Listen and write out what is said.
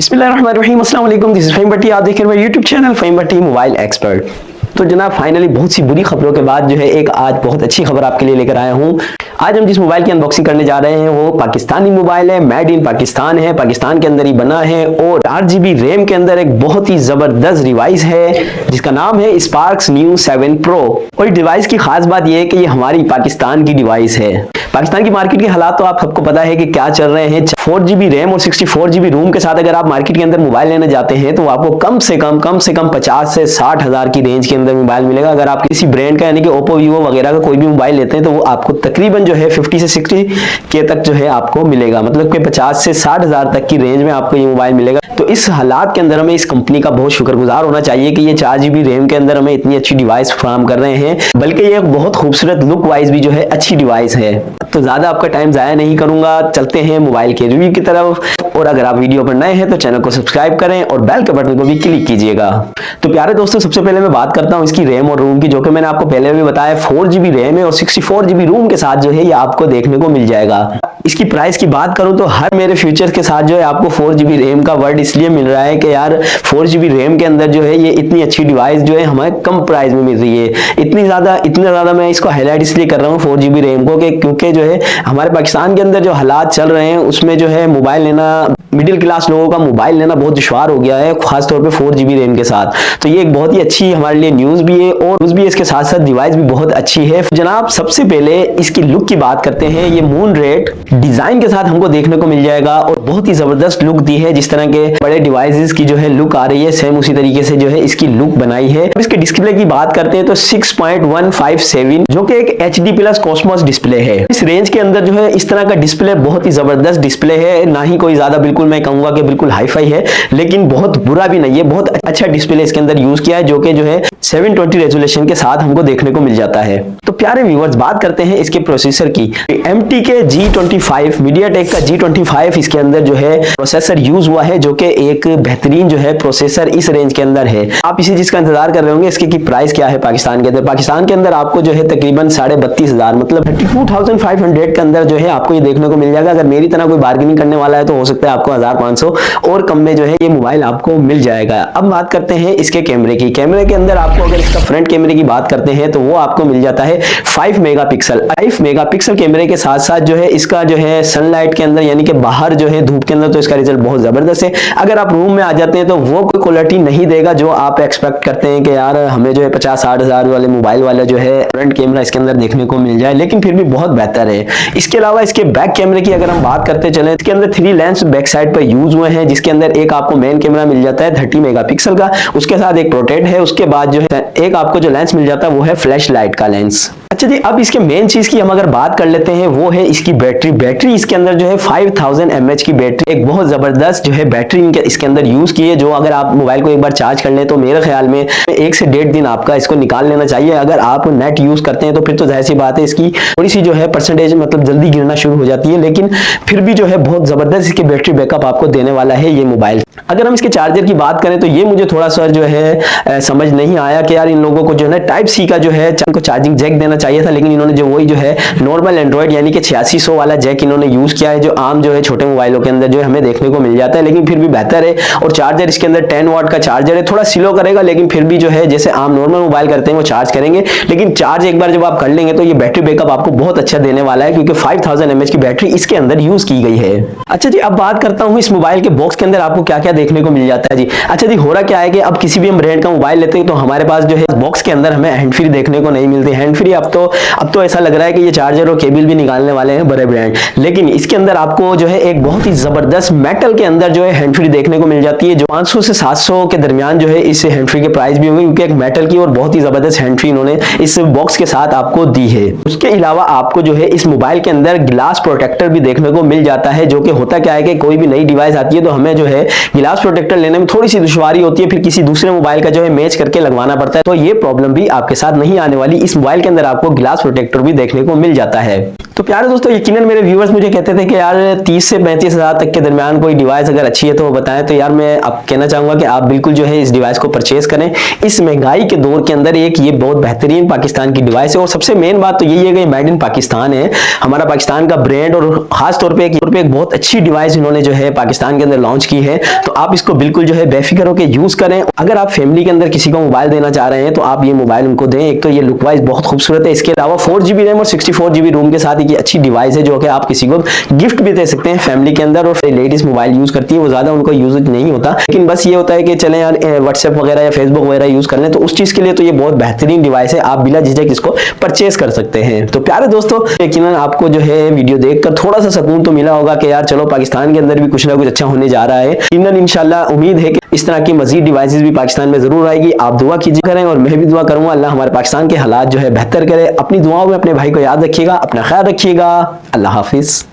बिस्मिल्लाहिर्रहमानिर्रहीम, अस्सलाम वालेकुम। दिस इज फहीम भट्टी। आप देख रहे हैं मेरा यूट्यूब चैनल फहीम भट्टी मोबाइल एक्सपर्ट। तो जनाब फाइनली बहुत सी बुरी खबरों के बाद जो है एक आज बहुत अच्छी खबर आपके लिए लेकर आया हूँ। आज हम जिस मोबाइल की अनबॉक्सिंग करने जा रहे हैं वो पाकिस्तानी मोबाइल है, मेड इन पाकिस्तान है, पाकिस्तान के अंदर ही बना है और 8GB रैम के अंदर एक बहुत ही जबरदस्त डिवाइस है जिसका नाम है स्पार्क्स न्यू 7 प्रो। और डिवाइस की खास बात यह है कि ये हमारी पाकिस्तान की डिवाइस है। पाकिस्तान की मार्केट के हालात तो आप सबको पता है कि क्या चल रहे हैं। 4GB रैम और 64GB रोम के साथ अगर आप मार्केट के अंदर मोबाइल लेने जाते हैं तो आपको कम से कम 50 से 60 हजार की रेंज के अंदर मोबाइल मिलेगा। अगर आप किसी ब्रांड का यानी कि ओप्पो वीवो वगैरह का कोई भी मोबाइल लेते हैं तो वो आपको तकरीबन जो है 50 से 60 के तक जो है आपको मिलेगा, मतलब कि 50 से 60 हजार तक की रेंज में आपको ये मोबाइल मिलेगा। तो इस हालात के अंदर हमें इस कंपनी का बहुत शुक्रगुजार होना चाहिए कि ये 4GB रैम के अंदर हमें इतनी अच्छी डिवाइस फराहम कर रहे हैं, बल्कि ये एक बहुत खूबसूरत लुक वाइज भी जो है अच्छी डिवाइस है। तो ज्यादा आपका टाइम जाया नहीं करूंगा, चलते हैं मोबाइल के रिव्यू की तरफ। और अगर आप वीडियो पर नए हैं तो चैनल को सब्सक्राइब करें और बेल के बटन को भी क्लिक कीजिएगा। तो प्यारे दोस्तों, सबसे पहले मैं बात करता हूं इसकी रैम और रोम की, जो कि मैंने आपको पहले भी बताया 4GB रैम है और 64GB रोम के साथ जो है ये आपको देखने को मिल जाएगा। इसकी प्राइस की बात करूं तो हर मेरे फीचर्स के साथ जो है आपको 4GB रैम का वर्ड इसलिए मिल रहा है कि यार 4GB रैम के अंदर जो है ये इतनी अच्छी डिवाइस जो है हमें कम प्राइस में मिल रही है। इतना ज्यादा मैं इसको हाईलाइट इसलिए कर रहा हूँ 4GB रैम को क्योंकि जो है हमारे पाकिस्तान के अंदर जो हालात चल रहे हैं उसमें जो है मोबाइल लेना, मिडिल क्लास लोगों का मोबाइल लेना बहुत दुश्वार हो गया है, खासतौर पे 4GB रैम के साथ। तो ये एक बहुत ही अच्छी हमारे लिए न्यूज भी है और न्यूज भी इसके साथ साथ डिवाइस भी बहुत अच्छी है। जनाब सबसे पहले इसकी लुक की बात करते हैं। ये मून रेड डिजाइन के साथ हमको देखने को मिल जाएगा और बहुत ही जबरदस्त लुक दी है। जिस तरह के बड़े डिवाइसेस की जो है लुक आ रही है सेम उसी तरीके से जो है इसकी लुक बनाई है। अब इसके डिस्प्ले की बात करते हैं तो 6.157 जो कि एक HD प्लस कॉस्मोस डिस्प्ले है। इस रेंज के अंदर जो है इस तरह का डिस्प्ले बहुत ही जबरदस्त डिस्प्ले है, ना ही कोई ज्यादा बिल्कुल मैं कहूंगा कि बिल्कुल हाईफाई है, लेकिन बहुत बुरा भी नहीं है। बहुत अच्छा डिस्प्ले इसके अंदर यूज किया है जो कि जो है 720 रेजोल्यूशन के साथ हमको देखने को मिल जाता है। तो प्यारे व्यूअर्स, बात करते हैं इसके प्रोसेसर की। MTK G25 MediaTek का G25 इसके अंदर जो है प्रोसेसर यूज हुआ है जो कि एक बेहतरीन जो है प्रोसेसर इस रेंज के अंदर है। आप इसी चीज का इंतजार कर रहे होंगे इसकी प्राइस क्या है पाकिस्तान के अंदर। पाकिस्तान के अंदर आपको जो है तकरीबन 32,500 मतलब 32,500 के अंदर जो है आपको ये देखने को मिल जाएगा। अगर मेरी तरह कोई बार्गेनिंग करने वाला है तो हो सकता है आपको 1500 और कम में जो है ये मोबाइल आपको मिल जाएगा। अब बात करते हैं इसके कैमरे की। कैमरे के अंदर आपको अगर इसका फ्रंट कैमरे की बात करते हैं तो वो आपको मिल जाता है 5 मेगापिक्सल कैमरे के साथ साथ जो है इसका जो है सनलाइट के अंदर यानी कि बाहर जो है धूप के अंदर तो इसका रिजल्ट बहुत जबरदस्त है। अगर आप रूम में आ जाते हैं तो वो कोई क्वालिटी नहीं देगा जो आप एक्सपेक्ट करते हैं कि यार हमें जो है 50-60 हजार वाले मोबाइल वाला जो है फ्रंट कैमरा इसके अंदर देखने को मिल जाए, लेकिन फिर भी बहुत बेहतर है। इसके अलावा इसके बैक कैमरे की अगर हम बात करते चले, इसके अंदर 3 लेंस बैक साइड पर यूज हुए हैं, जिसके अंदर एक आपको मेन कैमरा मिल जाता है 30 मेगापिक्सल का, उसके साथ एक प्रोटेक्ट है, उसके बाद जो है एक आपको जो लेंस मिल जाता है वो है फ्लैश लाइट का लेंस। अच्छा जी, अब इसके मेन चीज की हम अगर बात कर लेते हैं वो है इसकी बैटरी इसके अंदर जो है 5000 mAh की बैटरी, एक बहुत जबरदस्त जो है बैटरी इसके अंदर यूज की है, जो अगर आप मोबाइल को एक बार चार्ज कर लें तो मेरे ख्याल में 1 से 1.5 दिन आपका इसको निकाल लेना चाहिए। अगर आप नेट यूज करते हैं तो फिर तो जाहिर सी बात है इसकी थोड़ी सी जो है परसेंटेज मतलब जल्दी गिरना शुरू हो जाती है, लेकिन फिर भी जो है बहुत जबरदस्त इसकी बैटरी बैकअप आपको देने वाला है ये मोबाइल। अगर हम इसके चार्जर की बात करें तो ये मुझे थोड़ा सा जो है समझ नहीं आया कि यार इन लोगों को जो है टाइप सी का जो है चार्जिंग जैक देना चाहिए था, लेकिन इन्होंने जो वही जो है नॉर्मल एंड्रॉइड यानी कि 8600 वाला जैक इन्होंने यूज किया है, जो आम जो है छोटे मोबाइलों के अंदर जो है हमें देखने को मिल जाता है, लेकिन फिर भी बेहतर है। और चार्जर इसके अंदर 10 वाट का चार्जर है, थोड़ा स्लो करेगा लेकिन फिर भी जो है जैसे आम नॉर्मल मोबाइल करते हैं वो चार्ज करेंगे, लेकिन चार्ज एक बार जब आप कर लेंगे तो ये बैटरी बैकअप आपको बहुत अच्छा देने वाला है क्योंकि 5000 mAh की बैटरी इसके अंदर यूज की गई है। अच्छा जी, अब बात करता हूँ इस मोबाइल के बॉक्स के अंदर आपको क्या क्या देखने को मिल जाता है जी। अच्छा जी, हो रहा क्या है कि अब किसी भी हम ब्रांड का मोबाइल लेते हैं तो हमारे पास जो है बॉक्स के अंदर हमें हैंड फ्री देखने को नहीं मिलती। हैंड फ्री अब तो ऐसा लग रहा है कि ये चार्जर और केबल भी निकालने वाले हैं बड़े ब्रांड, लेकिन इसके अंदर आपको जो है एक बहुत ही जबरदस्त मेटल के अंदर जो है हैंड फ्री देखने को मिल जाती है, जो 500 से 700 के दरमियान जो है इस हैंड फ्री के प्राइस भी होंगे क्योंकि एक मेटल की और बहुत ही जबरदस्त हैंड फ्री इन्होंने इस बॉक्स के साथ आपको दी है। उसके अलावा आपको जो है इस मोबाइल के अंदर ग्लास प्रोटेक्टर भी देखने को मिल जाता है, जो कि होता क्या है कि कोई भी नई डिवाइस आती है तो हमें जो है ग्लास प्रोटेक्टर लेने में थोड़ी सी दुश्वारी होती है, फिर किसी दूसरे मोबाइल का जो है मैच करके लगवाना पड़ता है। तो ये प्रॉब्लम भी आपके साथ नहीं आने वाली, इस मोबाइल के अंदर आपको ग्लास प्रोटेक्टर भी देखने को मिल जाता है। तो प्यारे दोस्तों, यकीनन मेरे व्यूवर्स मुझे कहते थे कि यार 30 से 35 हज़ार तक के दरमियान कोई डिवाइस अगर अच्छी है तो वो बताएं, तो यार मैं अब कहना चाहूँगा कि आप बिल्कुल जो है इस डिवाइस को परचेज करें। इस महंगाई के दौर के अंदर एक ये बहुत बेहतरीन पाकिस्तान की डिवाइस है, और सबसे मेन बात तो यही है कि मेड इन पाकिस्तान है, हमारा पाकिस्तान का ब्रांड, और खास तौर पे एक बहुत अच्छी डिवाइस इन्होंने जो है पाकिस्तान के अंदर लॉन्च की है। तो आप इसको बिल्कुल जो है बेफिक्र होकर यूज करें। अगर आप फैमिली के अंदर किसी को मोबाइल देना चाह रहे हैं तो आप ये मोबाइल उनको दें। एक तो ये लुक वाइज बहुत खूबसूरत है, इसके अलावा 4GB रैम और 64GB रोम के साथ एक अच्छी डिवाइस है जो कि आप किसी को गिफ्ट भी दे सकते हैं फैमिली के अंदर। और लेडीज मोबाइल यूज करती है, वो ज्यादा उनको यूज नहीं होता, लेकिन बस ये होता है कि चले यार व्हाट्सएप वगैरह या फेसबुक वगैरह यूज कर लें, तो उस चीज के लिए तो ये बहुत बेहतरीन डिवाइस है, आप बिला झिझक इसको परचेज कर सकते हैं। तो प्यारे दोस्तों, यकीनन आपको जो है वीडियो देखकर थोड़ा सा सुकून तो मिला होगा कि यार चलो पाकिस्तान के अंदर भी कुछ ना कुछ अच्छा होने जा रहा है। इंशाल्लाह उम्मीद है कि इस तरह की मजीद डिवाइसेस भी पाकिस्तान में जरूर आएगी। आप दुआ कीजिए करें और मैं भी दुआ करूंगा अल्लाह हमारे पाकिस्तान के हालात जो है बेहतर करे। अपनी दुआओं में अपने भाई को याद रखिएगा, अपना ख्याल रखिएगा। अल्लाह हाफिज।